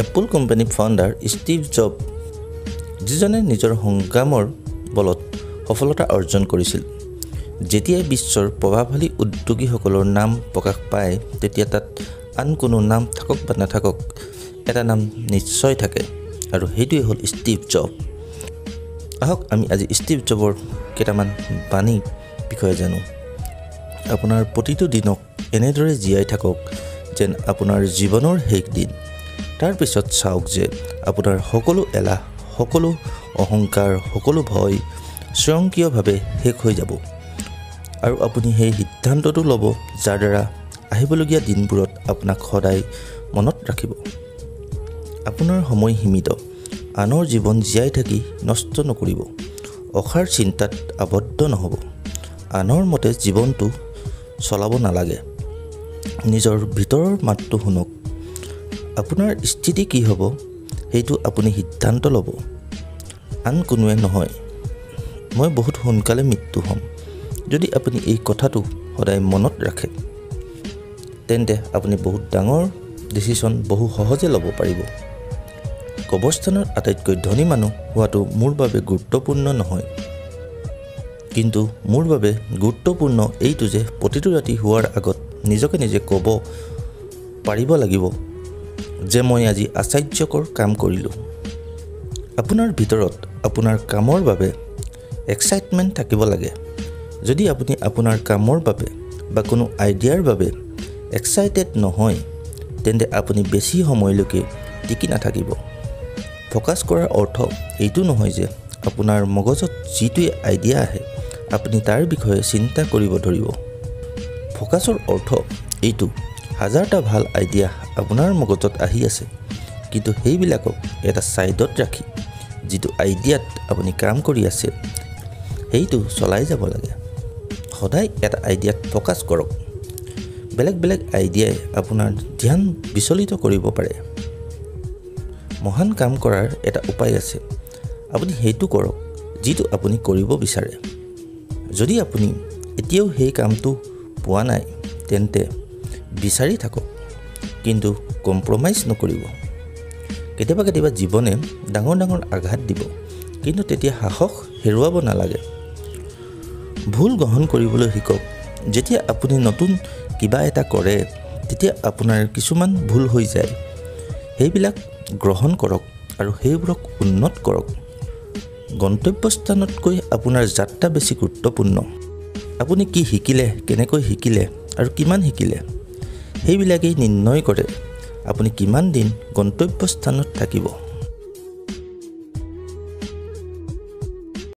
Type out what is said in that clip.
Apple কোম্পানীৰ founder Steve job, যিজনে নিজৰ সংগ্ৰামৰ বলত সফলতা অৰ্জন কৰিছিল। যেতিয়াই বিশ্বৰ প্ৰভাৱশালী উদ্যোগীসকলৰ নাম প্ৰকাশ পায়, তেতিয়া তাত আন কোনো নাম থাকক বা নাথাকক, এটা নাম নিশ্চয় থাকে, আৰু সেইটোৱে হ'ল ষ্টিভ জব। আহক আমি আজি ষ্টিভ জবৰ কেইটামান বাণীৰ বিষয়ে জানো। আপোনাৰ প্ৰতিটো দিনক এনেদৰে জীয়াই থাকক যেন আপোনাৰ জীৱনৰ শেষ দিন। তাৰপিছত চাওক যে আপোনাৰ সকলো এলাহ, সকলো অহংকাৰ, সকলো ভয় স্বয়ংক্ৰিয়ভাৱে শেষ হৈ যাব, আৰু আপুনি সেই সিদ্ধান্তটো ল'ব যাৰ দ্বাৰা আহিবলগীয়া দিনবোৰত আপোনাক সদায় মনত ৰাখিব। আপোনাৰ সময় সীমিত, আনৰ জীৱন জীয়াই থাকি নষ্ট নকৰিব, অসাৰ চিন্তাত আবদ্ধ নহ'ব, আনৰ মতে জীৱনটো চলাব নালাগে, নিজৰ ভিতৰৰ মাতটো শুনক। আপোনাৰ স্থিতি কি হ'ব সেইটো আপুনি সিদ্ধান্ত ল'ব, আন কোনোৱে নহয়। মই বহুত সোনকালে মৃত্যু হ'ম। যদি আপুনি এই কথাটো সদায় মনত ৰাখে, তেন্তে আপুনি বহুত ডাঙৰ ডিচিশ্যন বহু সহজে ল'ব পাৰিব। কবৰস্থানত আটাইতকৈ ধনী মানুহ হোৱাটো মোৰ বাবে গুৰুত্বপূৰ্ণ নহয়, কিন্তু মোৰ বাবে গুৰুত্বপূৰ্ণ এইটো যে প্ৰতিটো ৰাতি শোৱাৰ আগত নিজকে নিজে ক'ব পাৰিব লাগিব যে মই আজি আশ্চৰ্যকৰ কাম কৰিলোঁ। আপোনাৰ ভিতৰত আপোনাৰ কামৰ বাবে এক্সাইটমেণ্ট থাকিব লাগে। যদি আপুনি আপোনাৰ কামৰ বাবে বা কোনো আইডিয়াৰ বাবে এক্সাইটেড নহয়, তেন্তে আপুনি বেছি সময়লৈকে টিকি নাথাকিব। ফ'কাছ কৰাৰ অৰ্থ এইটো নহয় যে আপোনাৰ মগজত যিটোৱে আইডিয়া আহে আপুনি তাৰ বিষয়ে চিন্তা কৰিব ধৰিব। ফ'কাছৰ অৰ্থ এইটো, হাজাৰটা ভাল আইডিয়া আপোনাৰ মগজত আহি আছে, কিন্তু সেইবিলাকক এটা ছাইডত ৰাখি যিটো আইডিয়াত আপুনি কাম কৰি আছে সেইটো চলাই যাব লাগে। সদায় এটা আইডিয়াত ফ'কাছ কৰক। বেলেগ বেলেগ আইডিয়াই আপোনাৰ ধ্যান বিচলিত কৰিব পাৰে। মহান কাম কৰাৰ এটা উপায় আছে, আপুনি সেইটো কৰক যিটো আপুনি কৰিব বিচাৰে। যদি আপুনি এতিয়াও সেই কামটো পোৱা নাই, তেন্তে বিচাৰি থাকক, কিন্তু কম্প্ৰমাইজ নকৰিব। কেতিয়াবা কেতিয়াবা জীৱনে ডাঙৰ ডাঙৰ আঘাত দিব, কিন্তু তেতিয়া সাহস হেৰুৱাব নালাগে। ভুল গ্ৰহণ কৰিবলৈ শিকক। যেতিয়া আপুনি নতুন কিবা এটা কৰে, তেতিয়া আপোনাৰ কিছুমান ভুল হৈ যায়। সেইবিলাক গ্ৰহণ কৰক আৰু সেইবোৰক উন্নত কৰক। গন্তব্যস্থানতকৈ আপোনাৰ যাত্ৰা বেছি গুৰুত্বপূৰ্ণ। আপুনি কি শিকিলে, কেনেকৈ শিকিলে আৰু কিমান শিকিলে, সেইবিলাকেই নিৰ্ণয় কৰে আপুনি কিমান দিন গন্তব্যস্থানত থাকিব।